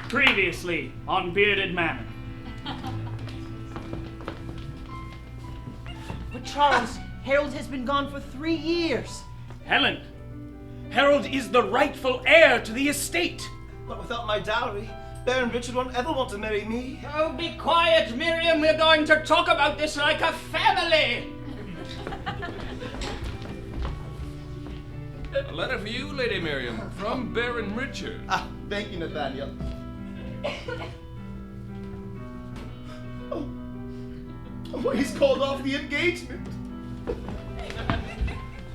Previously on Bearded Manor. But Charles, Harold has been gone for 3 years. Helen, Harold is the rightful heir to the estate. But without my dowry, Baron Richard won't ever want to marry me. Oh, be quiet, Miriam. We're going to talk about this like a family. A letter for you, Lady Miriam, from Baron Richard. Ah, thank you, Nathaniel. Oh, he's called off the engagement.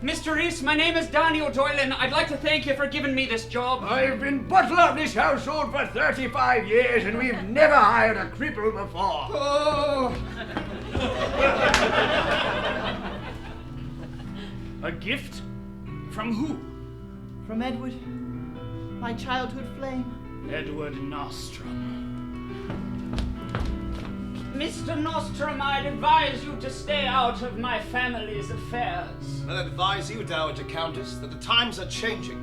Mr. Reese, my name is Daniel Doylan. I'd like to thank you for giving me this job. I've been butler of this household for 35 years and we've never hired a cripple before. Oh. A gift? From who? From Edward, my childhood flame. Edward Nostrum. Mr. Nostrum, I'd advise you to stay out of my family's affairs. I advise you, Dowager Countess, that the times are changing,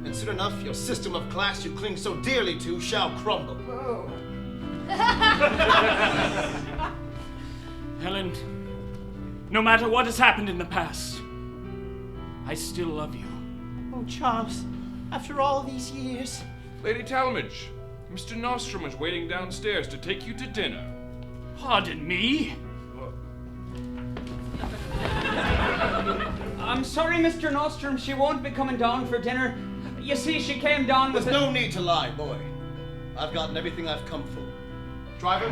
and soon enough your system of class you cling so dearly to shall crumble. Oh. Helen, no matter what has happened in the past, I still love you. Oh, Charles, after all these years. Lady Talmadge, Mr. Nostrum is waiting downstairs to take you to dinner. Pardon me? I'm sorry, Mr. Nostrum, she won't be coming down for dinner. You see, she came down with There's no need to lie, boy. I've gotten everything I've come for. Driver?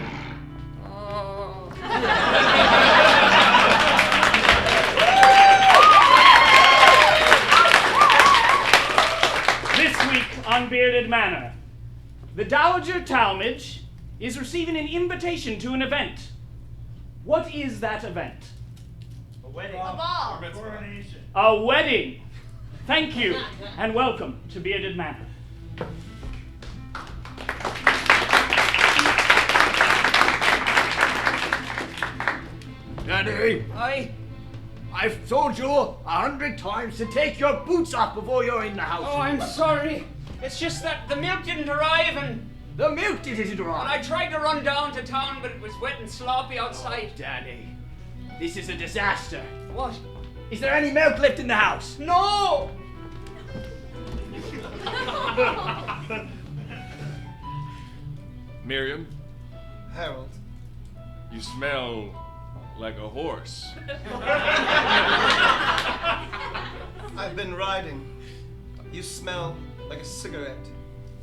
Oh. This week on Bearded Manor, the Dowager Talmadge is receiving an invitation to an event. What is that event? A wedding. A ball. A wedding. Thank you, and welcome to Bearded Manor. Daddy, I've told you 100 times to take your boots off before you're in the house. Oh, I'm sorry. It's just that the milk didn't arrive and... The milk didn't arrive. I tried to run down to town, but it was wet and sloppy outside. Oh, Daddy, this is a disaster. What? Is there any milk left in the house? No! Miriam, Harold. you smell like a horse. I've been riding. You smell like a cigarette.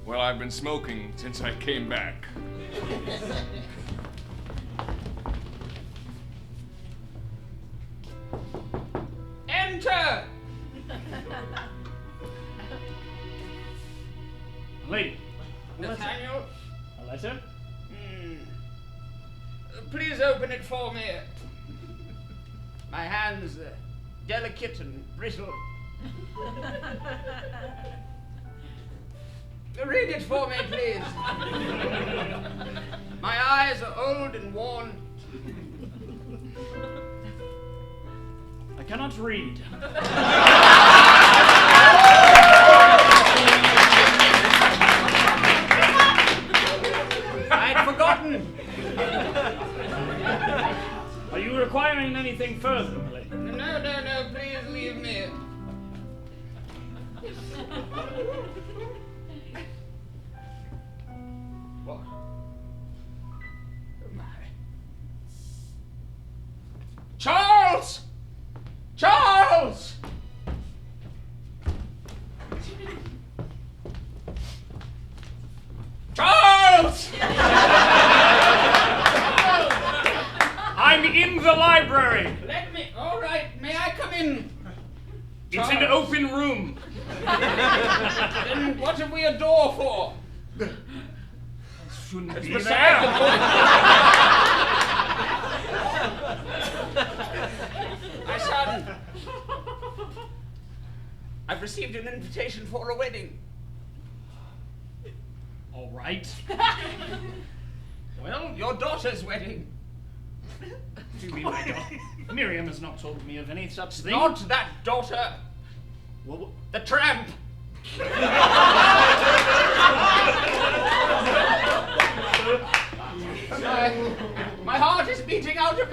Well, I've been smoking since I came back. Enter! Lady, Nathaniel? a letter? Please open it for me. My hands are delicate and brittle. Read it for me, please. My eyes are old and worn. I cannot read. I'd forgotten. Are you requiring anything further, my lady? No, please leave me. What? Oh my. Charles! Charles! Charles! I'm in the library. Let me. All right. May I come in? It's an open room. Then what have we a door for? Shouldn't It's be beside the there. book. My son, I've received an invitation for a wedding. All right. Well, your daughter's wedding. Do you mean my daughter? Miriam has not told me of any such thing. Not that daughter. Well, The tramp.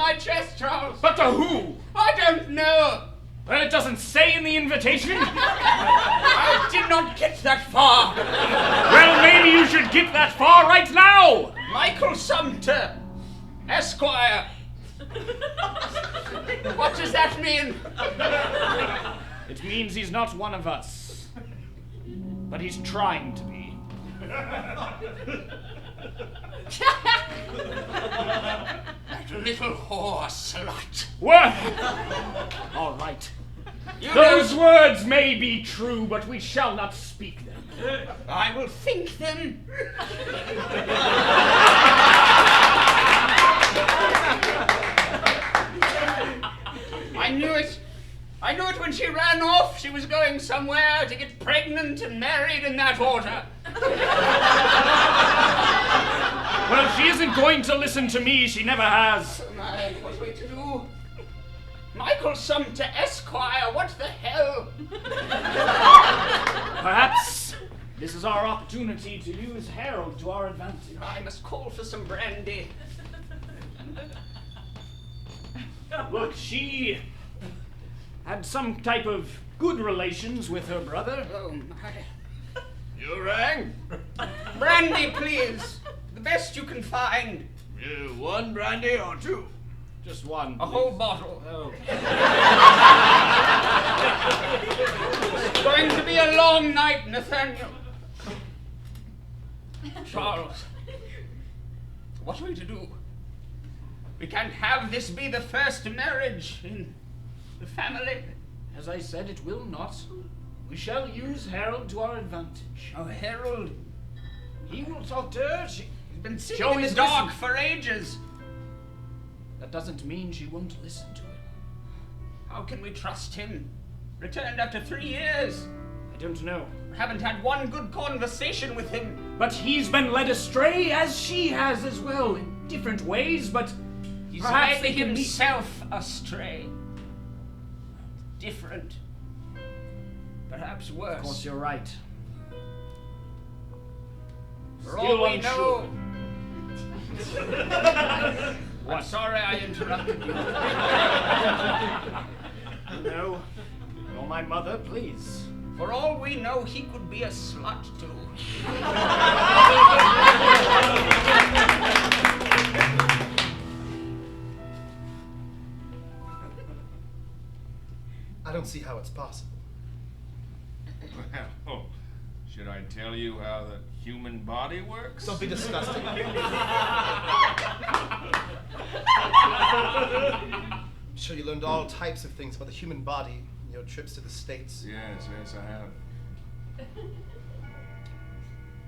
my chest, Charles. But to who? I don't know. Well, it doesn't say in the invitation. I did not get that far. Well, maybe you should get that far right now. Michael Sumter, Esquire. What does that mean? It means he's not one of us. But he's trying to be. That little whore slut. What? All right. Those words may be true, but we shall not speak them. I will think them. I knew it. I knew it when she ran off. She was going somewhere to get pregnant and married in that order. Well, she isn't going to listen to me. She never has. What are we to do? Michael Sumter, Esquire, what the hell? Perhaps this is our opportunity to use Harold to our advantage. I must call for some brandy. Look, she had some type of good relations with her brother. Oh, my. You rang? Brandy, please. The best you can find. One brandy or two? Just one. A whole bottle. Oh. It's going to be a long night, Nathaniel. Charles, what are we to do? We can't have this be the first marriage in the family. As I said, it will not. We shall use Harold to our advantage. Oh, Harold. He will talk to her. She's Been sitting in the dark for ages. That doesn't mean she won't listen to him. How can we trust him? Returned after 3 years. I don't know. Haven't had one good conversation with him. But he's been led astray, as she has as well, in different ways, but He's perhaps led they can meet. himself astray. Different. Perhaps worse. Of course, you're right. For all we unsure. know. I'm sorry I interrupted you. No. You're my mother, please. For all we know, he could be a slut too. I don't see how it's possible. Well, should I tell you how the human body works? Don't be disgusting. I'm sure you learned all types of things about the human body in your trips to the States. Yes, I have.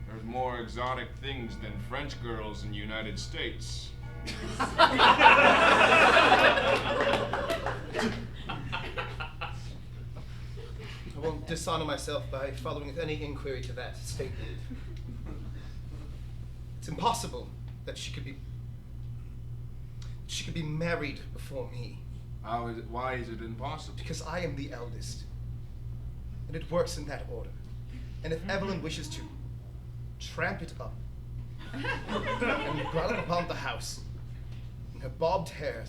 There's more exotic things than French girls in the United States. I won't dishonor myself by following with any inquiry to that statement. It's impossible that she could be married before me. How is it? Why is it impossible? Because I am the eldest. And it works in that order. And if Evelyn wishes to tramp it up and gallop upon the house in her bobbed hair,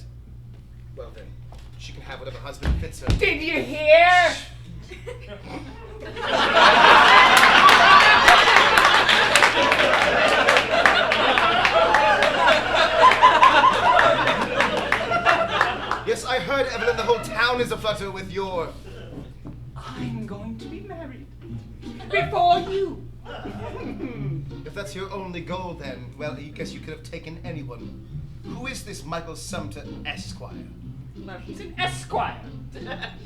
well then, she can have whatever husband fits her. Did you hear? Yes, I heard, Evelyn, the whole town is aflutter with your... I'm going to be married. Before you. If that's your only goal, then, well, I guess you could have taken anyone. Who is this Michael Sumter, Esquire? Well, he's an esquire.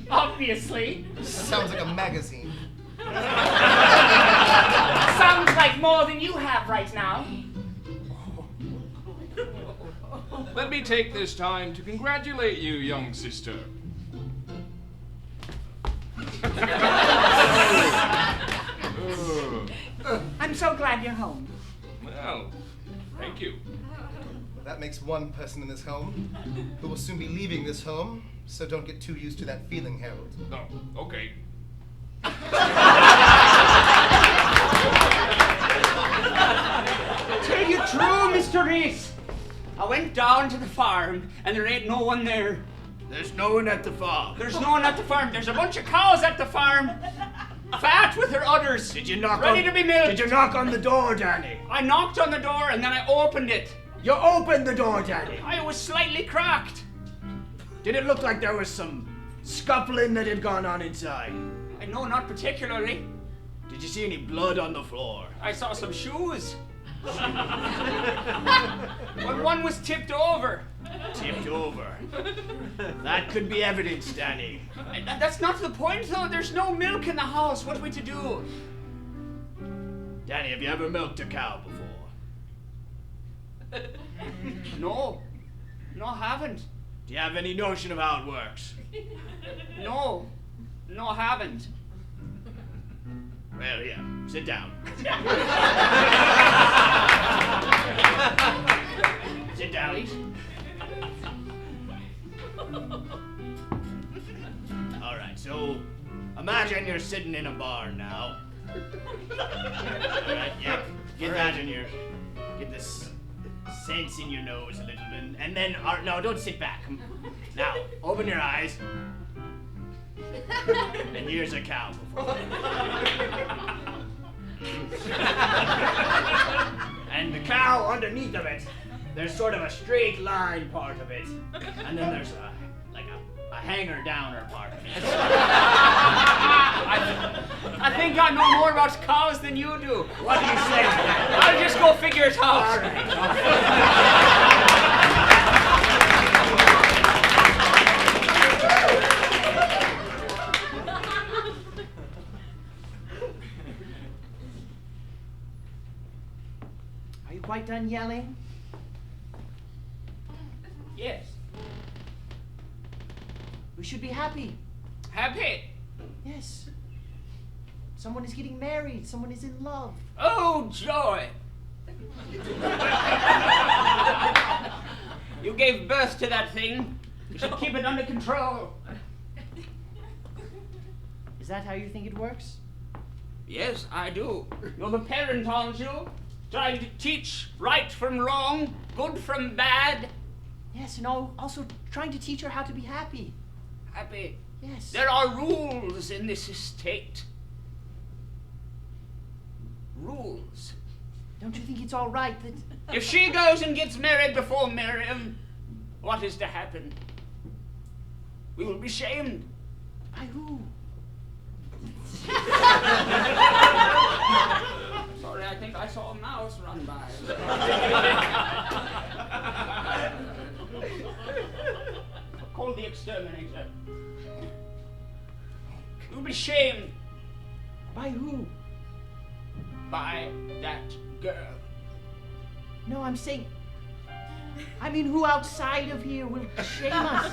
Obviously. Sounds like a magazine. Sounds like more than you have right now. Let me take this time to congratulate you, young sister. I'm so glad you're home. Well, thank you. That makes one person in this home, who will soon be leaving this home, so don't get too used to that feeling, Harold. No, okay. Tell you true, Mr. Reese. I went went down to the farm, and there ain't no one there. There's no one at the farm. There's no one at the farm. There's a bunch of cows at the farm. Fat with their udders. Did you knock ready to be milked. Did you knock on the door, Danny? I knocked on the door, and then I opened it. You opened the door, Danny. I was slightly cracked. Did it look like there was some scuffling that had gone on inside? I know, not particularly. Did you see any blood on the floor? I saw some shoes. But one was tipped over. Tipped over. That could be evidence, Danny. That's not the point, though. There's no milk in the house. What are we to do? Danny, have you ever milked a cow before? No. No, I haven't. Do you have any notion of how it works? No. No, I haven't. Well, yeah. Sit down. Sit down. All right, so imagine you're sitting in a barn now. All right, yeah. Get that in your... Get this sense in your nose a little bit. And then... no, don't sit back. Now, open your eyes. And here's a cow before you. And the cow underneath of it, there's sort of a straight line part of it. And then there's a hanger-downer part of it. I think I know more about cows than you do. What do you say? I'll just go figure it out. All right. Are you quite done yelling? Yes. We should be happy. Happy. Yes. Someone is getting married. Someone is in love. Oh, joy. You gave birth to that thing. You should keep it under control. Is that how you think it works? Yes, I do. You're the parent, aren't you? Trying to teach right from wrong, good from bad. Yes, and also trying to teach her how to be happy. Happy. Yes. There are rules in this estate. Rules. Don't you think it's all right that... If she goes and gets married before Miriam, what is to happen? We will be shamed. By who? Sorry, I think I saw a mouse run by. Call the exterminator. You'll be shamed By who? by that girl. No, I'm saying... I mean, who outside of here will shame us?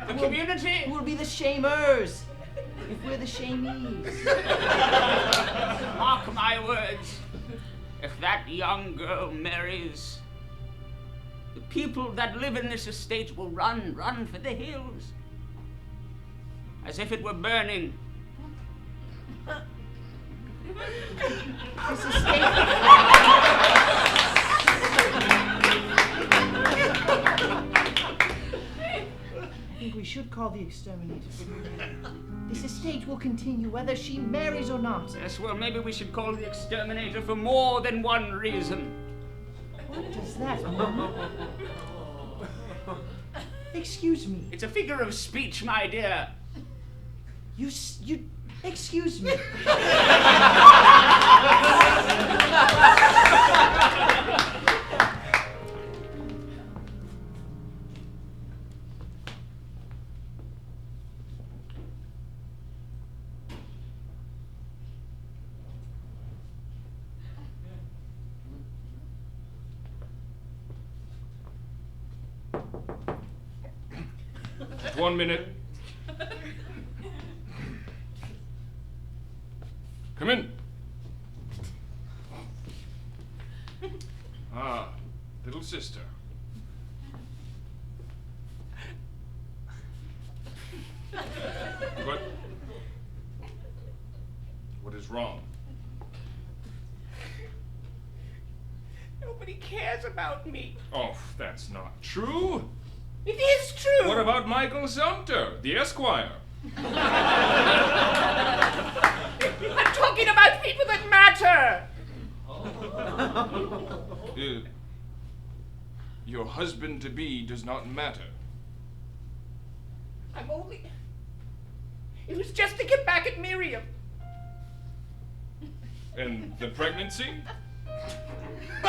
The community? Who will be the shamers? If we're the shamees. Mark my words. If that young girl marries, the people that live in this estate will run for the hills. As if it were burning. This estate... I think we should call the exterminator. This estate will continue whether she marries or not. Yes, well, maybe we should call the exterminator for more than one reason. What does that mean? Excuse me. It's a figure of speech, my dear. You excuse me. Just 1 minute. Come in. Ah, little sister. What is wrong? Nobody cares about me. Oh, that's not true. It is true. What about Michael Sumter, the Esquire? I'm talking about people that matter. Your husband-to-be does not matter. It was just to get back at Miriam. And the pregnancy? I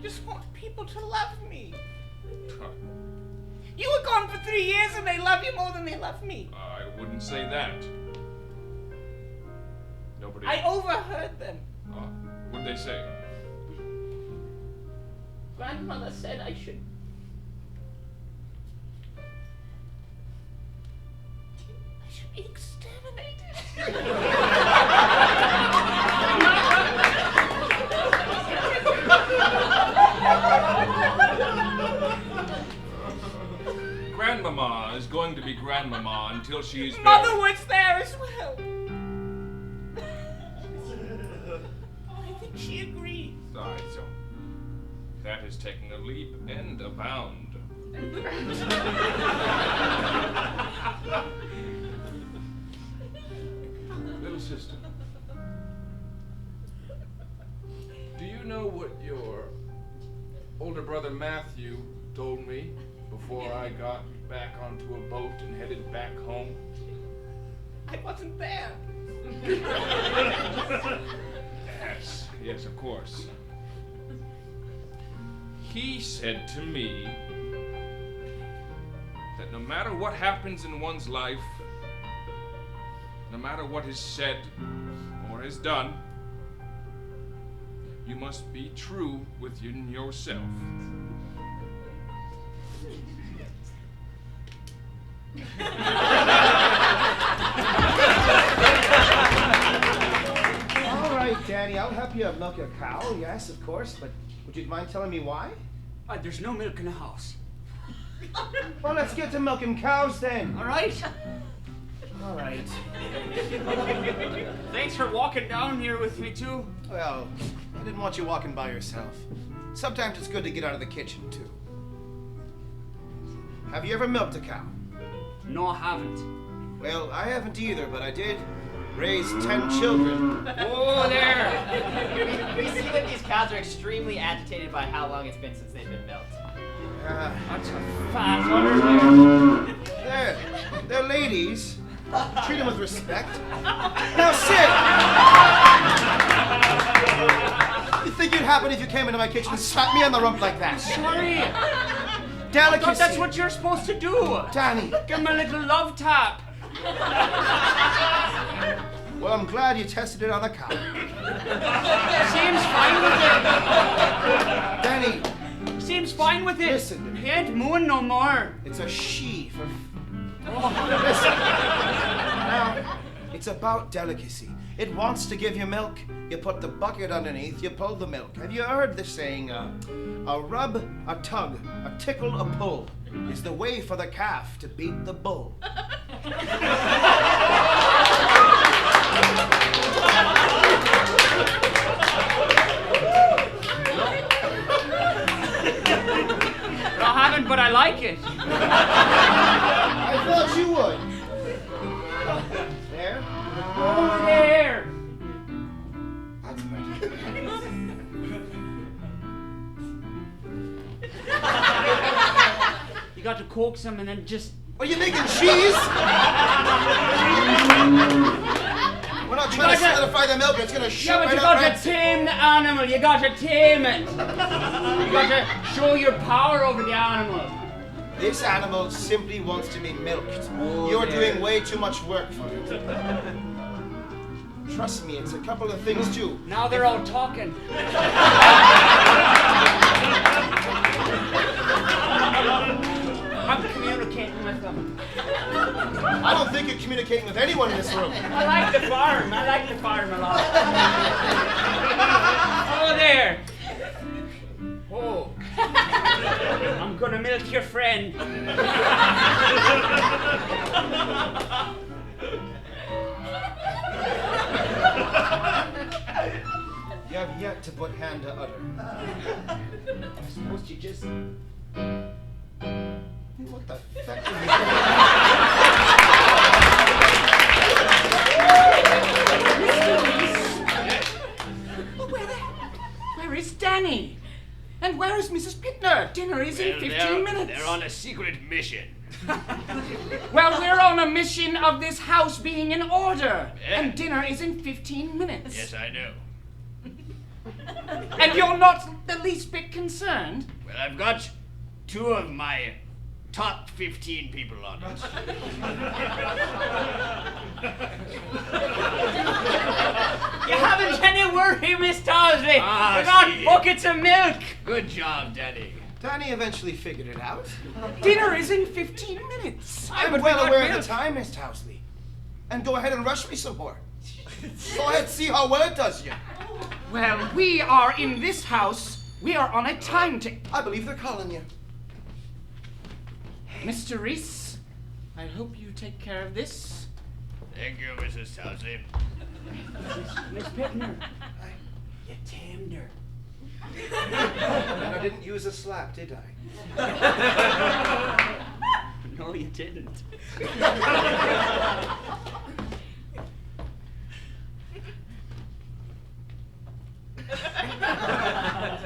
just want people to love me. You were gone for 3 years and they love you more than they love me. I wouldn't say that. Nobody... I overheard them. What'd they say? Grandmother said I should be exterminated. Grandmama is going to be Grandmama until she's buried. Mother was there as well. I think she agreed. So that is taking a leap and a bound. Little sister, do you know what your older brother Matthew told me before I got back onto a boat and headed back home? I wasn't there. Yes, of course. He said to me that no matter what happens in one's life, no matter what is said or is done, you must be true within yourself. All right, Danny, I'll help you milk a cow, yes, of course, but would you mind telling me why? There's no milk in the house. Well, let's get to milking cows then. All right. All right. Thanks for walking down here with me, too. Well, I didn't want you walking by yourself. Sometimes it's good to get out of the kitchen, too. Have you ever milked a cow? No, I haven't. Well, I haven't either, but I did raise 10 children. Oh, there. We see that these cows are extremely agitated by how long it's been since they've been milked. That's a fat one there. They're ladies. Treat them with respect. Now sit! You think it'd happen if you came into my kitchen and slapped me on the rump like that? Sorry. Delicacy. I thought that's what you're supposed to do. Danny. Give him a little love tap. Well, I'm glad you tested it on the cow. Seems fine with Danny. it. Seems fine with it. Listen. He ain't mooing no more. It's a she for... Listen. Now, it's about delicacy. It wants to give you milk. You put the bucket underneath, you pull the milk. Have you heard the saying, a rub, a tug, a tickle, a pull is the way for the calf to beat the bull? I haven't, but I like it. I thought you would. There. Over there. That's better. You got to coax him and then just... Are you making cheese? We're not trying to solidify the milk, it's gonna shut Yeah, but right you up. got to tame the animal. You got to tame it. You got to show your power over the animal. This animal simply wants to be milked. Oh, You're there. doing way too much work for it. Trust me, it's a couple of things too. Now they're all talking. I'm communicating with them. I don't think you're communicating with anyone in this room. I like the farm. I like the farm a lot. Oh, there. Oh. then. You have yet to put hand to udder. I suppose you just... What the fuck are Where is Danny? And where is Mrs. Pittner? Dinner is in 15 minutes. They're on a secret mission. Well, we're on a mission of this house being in order. Yeah. And dinner is in 15 minutes. Yes, I know. And you're not the least bit concerned? Well, I've got 2 of my top 15 people on it. You haven't any worry, Miss Towsley. Ah, We got see. buckets of milk. Good job, Danny. Danny eventually figured it out. Dinner is in 15 minutes. I'm But we well got aware of milk. the time, Miss Towsley. And go ahead and rush me some more. Go ahead, see how well it does you. Well, we are in this house. We are on a timetable. I believe they're calling you. Mr. Reese, I hope you take care of this. Thank you, Mrs. Towsley. Miss Pittner. You tamed her. And I didn't use a slap, did I? No, you didn't.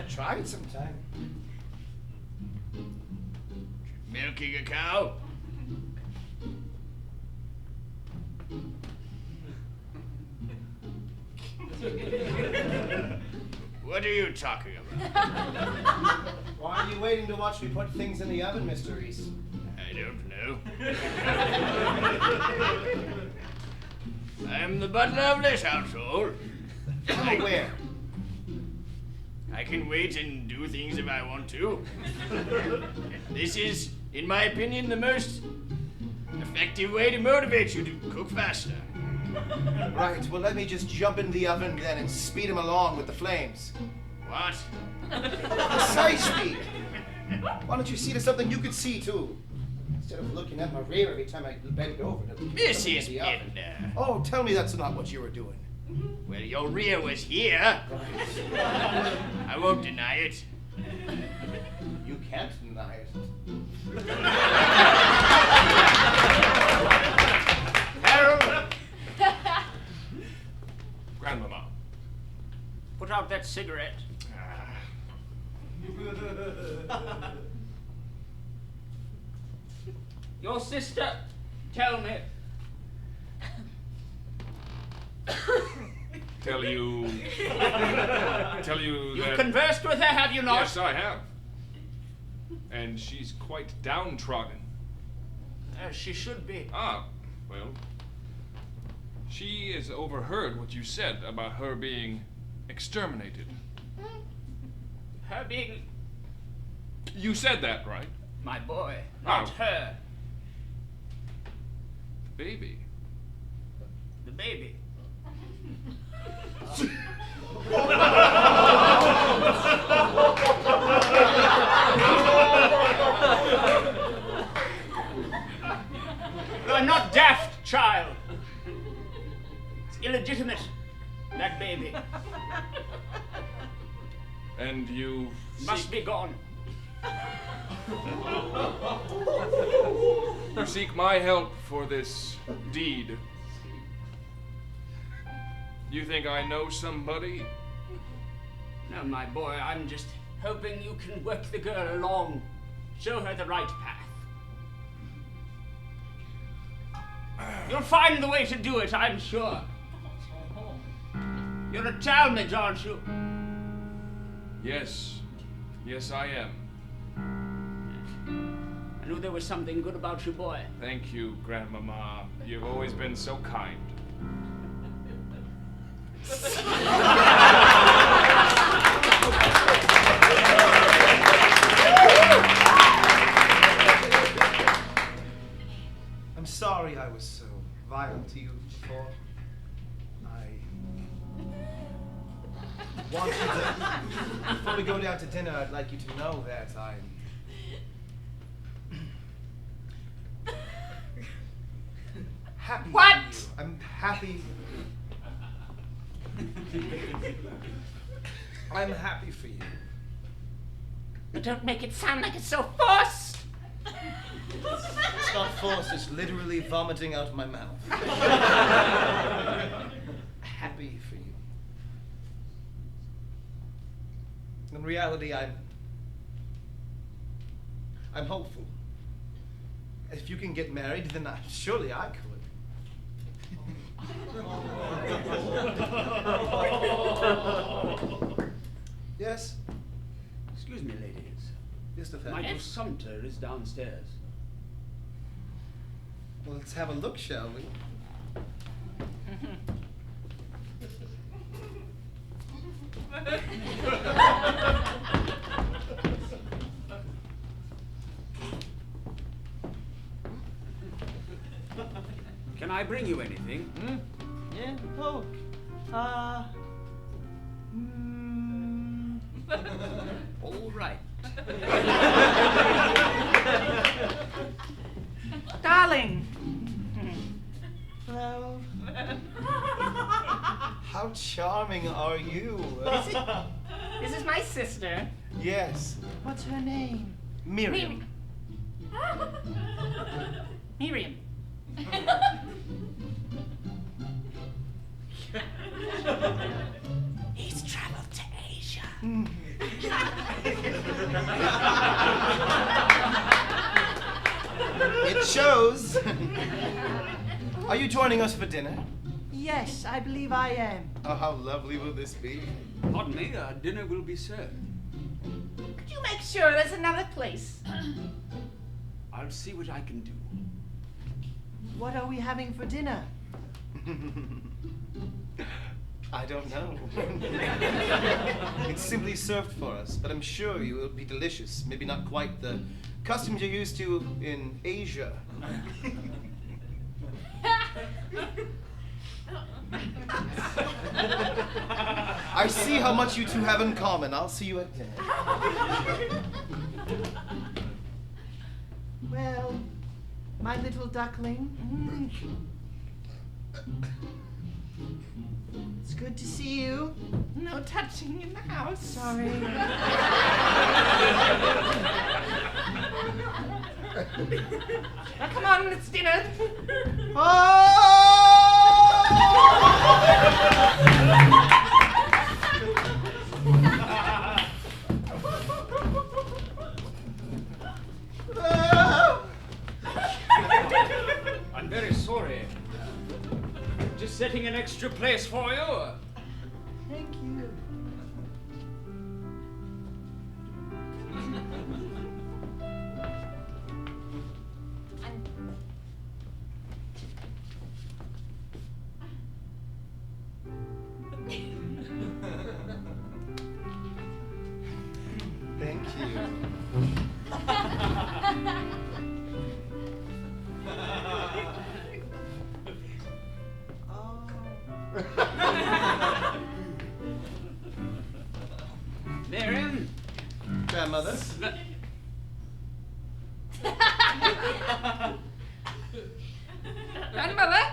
Try it sometime. Milking a cow? What are you talking about? Why are you waiting to watch me put things in the oven, Mr. Reese? I don't know. I am the butler of this household. I'm aware. I can wait and do things if I want to. This is, in my opinion, the most effective way to motivate you to cook faster. Right, well, let me just jump in the oven then and speed him along with the flames. What? Precisely! Why don't you see to something you could see too? Instead of looking at my rear every time I bend over to Mrs. the oven. Pittner. Oh, tell me that's not what you were doing. Well, your rear was here. I won't deny it. You can't deny it. Harold! Grandmama. Put out that cigarette. Your sister, tell me. Tell you You've that... conversed with her, have you not? Yes, I have. And she's quite downtrodden. As she should be. Ah, well. She has overheard what you said about her being exterminated. Her being You said that, right? my boy, not Oh. her. The baby. The baby. You're not daft, child. It's illegitimate, that baby. And you Must be gone. seek my help for this deed. You think I know somebody? No, my boy, I'm just hoping you can work the girl along. Show her the right path. You'll find the way to do it, I'm sure. You're a Talmadge, aren't you? Yes. Yes, I am. I knew there was something good about you, boy. Thank you, Grandmama. You've always been so kind. I'm sorry I was so violent to you before. I want you to, before we go down to dinner, I'd like you to know that I'm happy What? for you. I'm happy. I'm happy for you. But don't make it sound like it's so forced. It's not forced, it's literally vomiting out my mouth. Happy for you. In reality, I'm hopeful. If you can get married, then surely I could. Yes? Excuse me, ladies. Yes, Nathaniel. Michael Sumter is downstairs. Well, let's have a look, shall we? Can I bring you anything? Yeah, look. All right. Darling! Hello. How charming are you? This is my sister. Yes, What's her name? Miriam. Miriam. He's traveled to Asia. It shows. Are you joining us for dinner? Yes, I believe I am. Oh, how lovely will this be? Pardon me, dinner will be served. Could you make sure there's another place? I'll see what I can do. What are we having for dinner? I don't know. It's simply served for us, but I'm sure you will be delicious. Maybe not quite the customs you're used to in Asia. I see how much you two have in common. I'll see you at dinner. Well, my little duckling. It's good to see you. No touching in the house. Sorry. Now come on, it's dinner. I'm very sorry. Just setting an extra place for you. Thank you. Thank you. Miriam? Grandmother? Grandmother?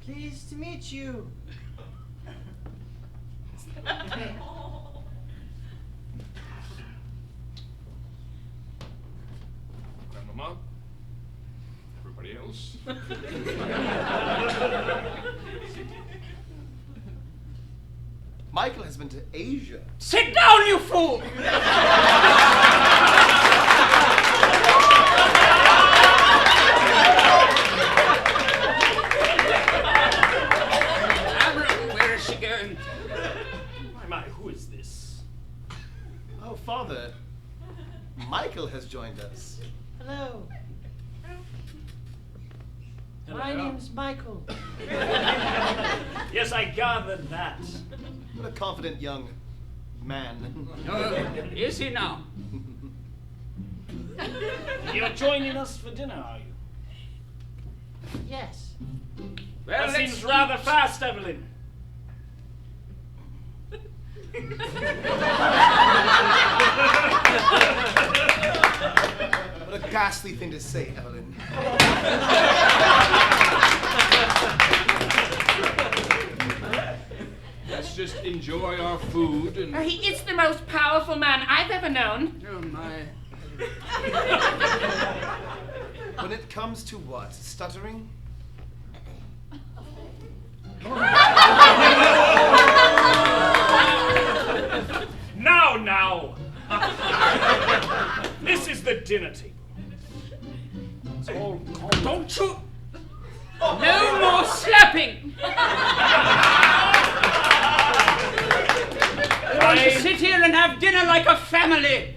Pleased to meet you. Grandmama? Everybody else? Michael has been to Asia. Sit down, you fool! Where is she going? My, who is this? Oh, Father, Michael has joined us. Hello. My name's Michael. Yes, I gathered that. What a confident young man. Is he now? You're joining us for dinner, are you? Yes. Well, That let's seems rather fast, Evelyn. What a ghastly thing to say, Evelyn. Let's just enjoy our food and... He is the most powerful man I've ever known. Oh, my. When it comes to what? Stuttering? Now! This is the dinner table. It's all calm. Don't you... No more slapping! We want to sit here and have dinner like a family.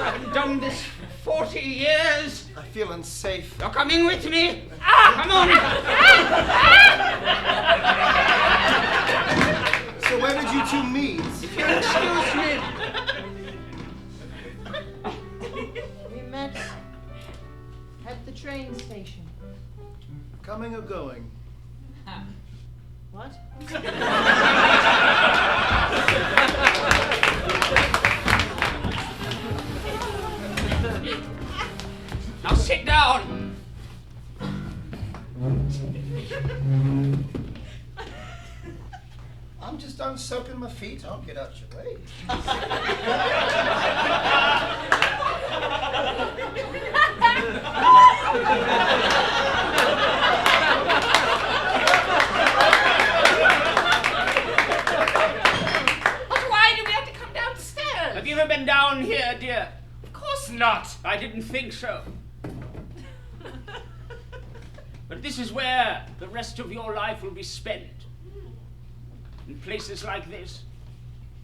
I've done this for 40 years. I feel unsafe. You're coming with me. Come on. So where did you two meet? Excuse me. We met at the train station. Coming or going? What? Now sit down. I'm just done soaking my feet. I'll get out your way. But why do we have to come downstairs? Have you ever been down here, dear? Of course not. I didn't think so. But this is where the rest of your life will be spent. In places like this,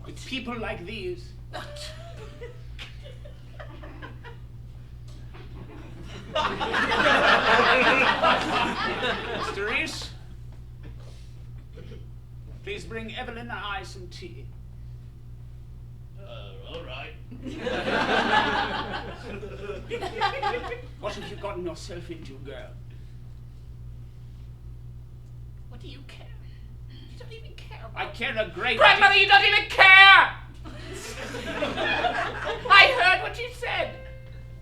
with people like these. What? Mr. Reese, please bring Evelyn and I some tea. All right. What have you gotten yourself into, girl? What do you care? You don't even care about I care a great Grandmother, you don't even care! I heard what you said.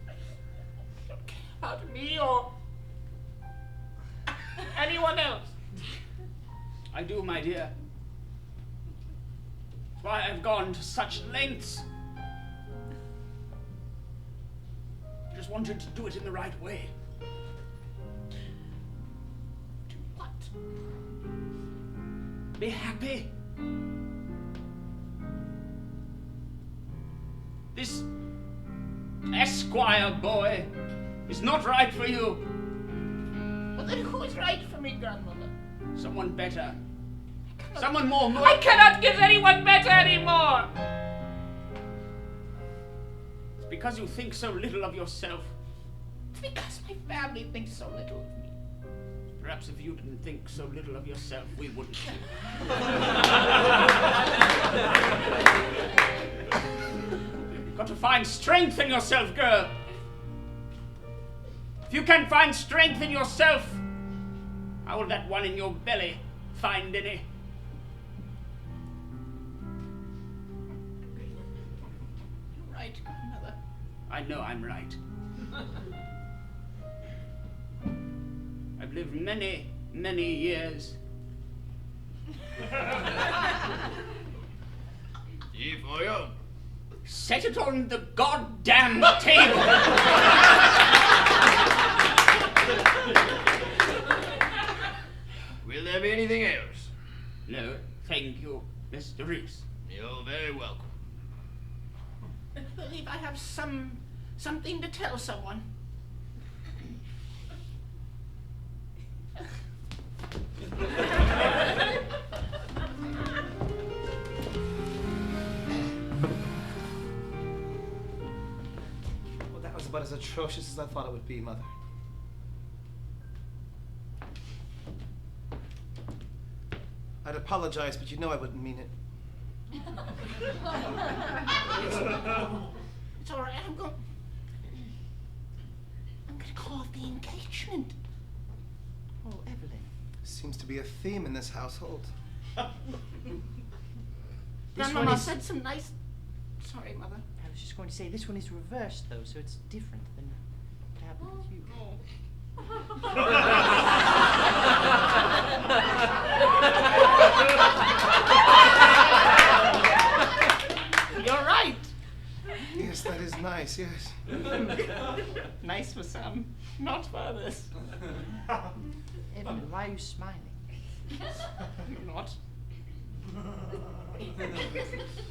You don't care about me or anyone else. I do, my dear. That's why I've gone to such lengths. I just wanted to do it in the right way. Do what? Be happy. This Esquire boy is not right for you. Well, then who is right for me, Grandmother? Someone better. Someone more I cannot get anyone better anymore! It's because you think so little of yourself. It's because my family thinks so little of me. Perhaps if you didn't think so little of yourself, we wouldn't. You've got to find strength in yourself, girl. If you can't find strength in yourself, how will that one in your belly find any? You're right, Grandmother. I know I'm right. I've lived many, many years. Tea for you. Set it on the goddamn table! Will there be anything else? No, thank you, Mr. Reese. You're very welcome. I believe I have something to tell someone. Well, that was about as atrocious as I thought it would be, Mother. I'd apologize, but you know I wouldn't mean it. It's all right. I'm going to call off the engagement. Oh, Evelyn. Seems to be a theme in this household. This Grandmama one is- said some nice Sorry, Mother. I was just going to say, this one is reversed, though, so it's different than what happened with you. You're right. Yes, that is nice, yes. Nice for some, not for others. Evelyn, why are you smiling? Not.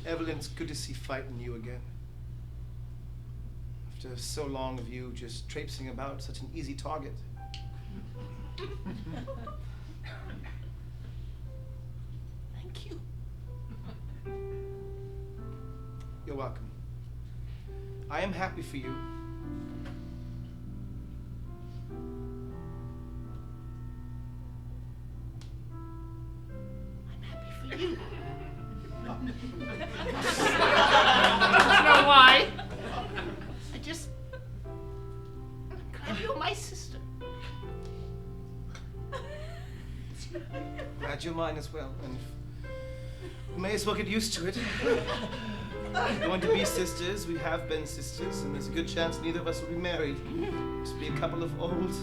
Evelyn, it's good to see fighting you again. After so long of you just traipsing about, such an easy target. Thank you. You're welcome. I am happy for you. I'm happy for you. I don't know why. I'm glad you're my sister. Glad you're mine as well, and we may as well get used to it. We're going to be sisters, we have been sisters, and there's a good chance neither of us will be married. Just be a couple of old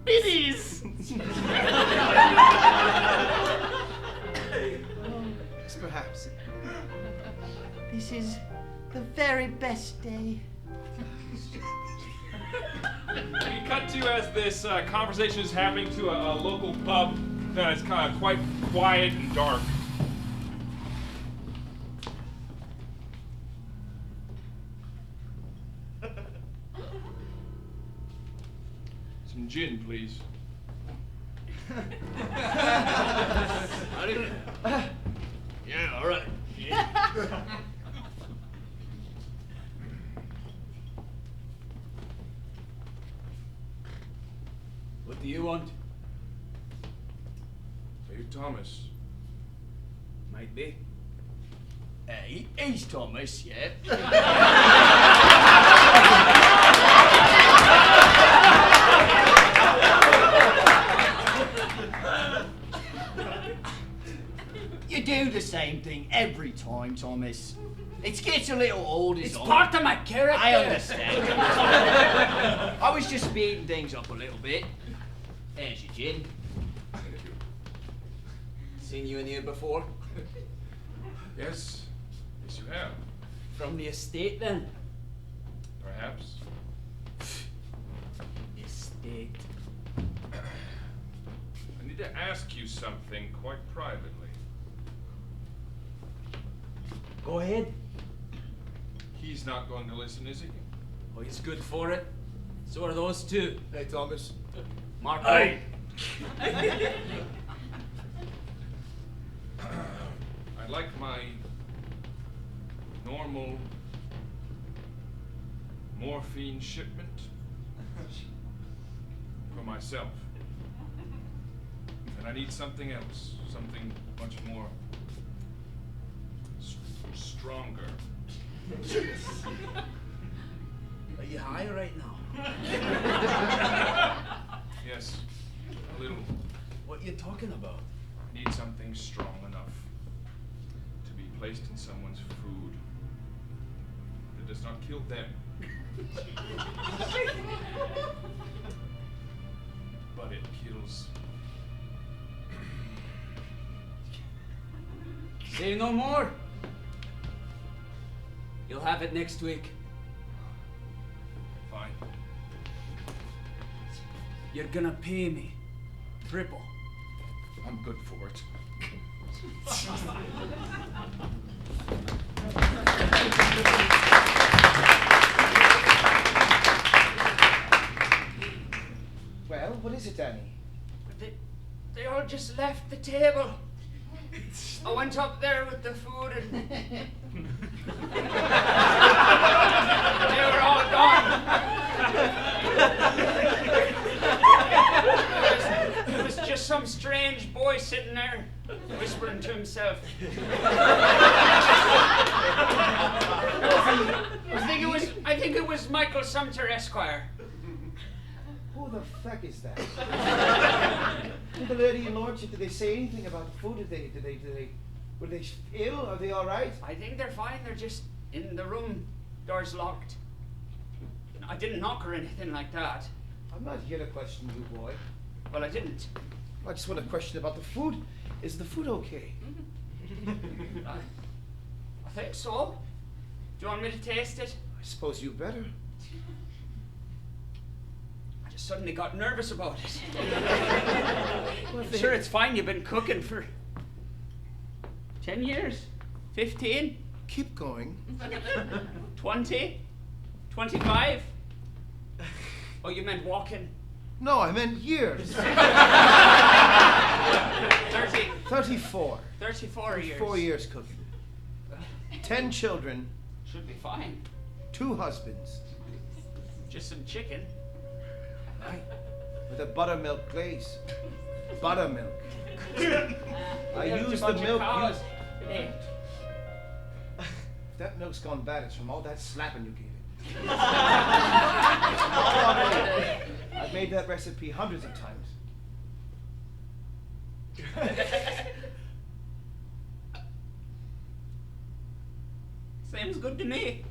Biddies. yes, perhaps. This is the very best day. We cut to as this conversation is happening to a local pub that is kind of quite quiet and dark. Some gin, please. Yeah, all right. What do you want? Are you Thomas? Might be. He's Thomas, yeah. You do the same thing every time, Thomas. It gets a little old, It's is all. part of my character. I understand. I was just speeding things up a little bit. There's your gin. Seen you in here before? Yes. Yes, you have. From the estate, then. Perhaps. Estate. I need to ask you something quite privately. Go ahead. He's not going to listen, is he? Oh, he's good for it. So are those two. Hey, Thomas. Marco. Aye. I'd like my normal morphine shipment for myself. And I need something else, something much more stronger. Are you high right now? Yes, a little. What are you talking about? I need something strong enough to be placed in someone's food that does not kill them. But it kills. Say no more. You'll have it next week. Fine. You're gonna pay me. Triple. I'm good for it. Well, what is it, Danny? They all just left the table. I went up there with the food and they were all gone. There was just some strange boy sitting there whispering to himself. I think it was Michael Sumter, Esquire. Who the fuck is that? Did the lady in lordship, did they say anything about the food? Did they Were they ill? Are they all right? I think they're fine. They're just in the room. Door's locked. I didn't knock or anything like that. I'm not here to question you, boy. Well, I didn't. I just want to question about the food. Is the food okay? I think so. Do you want me to taste it? I suppose you better. I just suddenly got nervous about it. Well, if I'm they- sure it's fine. You've been cooking for 10 years? 15? Keep going. 20? 25? Oh, you meant walking? No, I meant years. 30, 34. 34 years. 4 years cooking. 10 children, Should be fine. 2 husbands. Just some chicken. Right. With a buttermilk glaze. Buttermilk. I use the milk. Cows. If that milk's gone bad, it's from all that slapping you gave it. I've made that recipe hundreds of times. Seems good to me.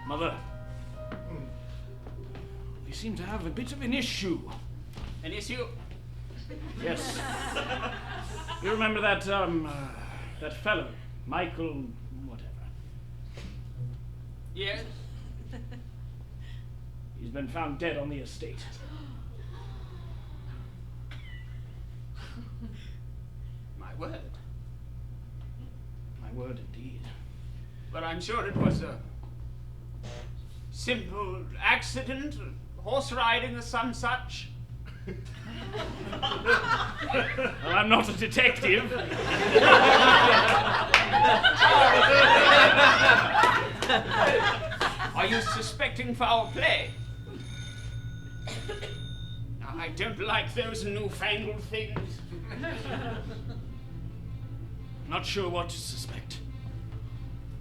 Mother, we seem to have a bit of an issue. An issue? Yes. You remember that, that fellow, Michael, whatever. Yes. He's been found dead on the estate. My word. My word indeed. But I'm sure it was a simple accident, horse riding or some such. Well, I'm not a detective. Are you suspecting foul play? I don't like those newfangled things. Not sure what to suspect.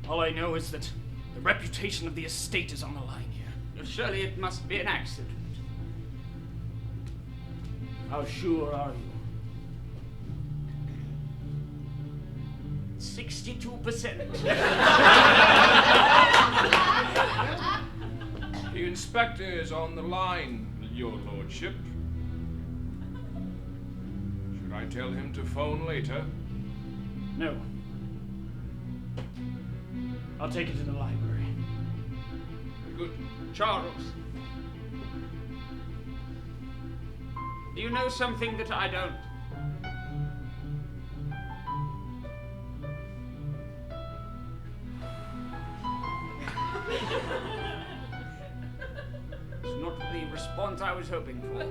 All I know is that the reputation of the estate is on the line here. Well, surely it must be an accident. How sure are you? 62%. The inspector is on the line, your lordship. Should I tell him to phone later? No. I'll take it to the library. Very good. Charles, do you know something that I don't? It's not the response I was hoping for.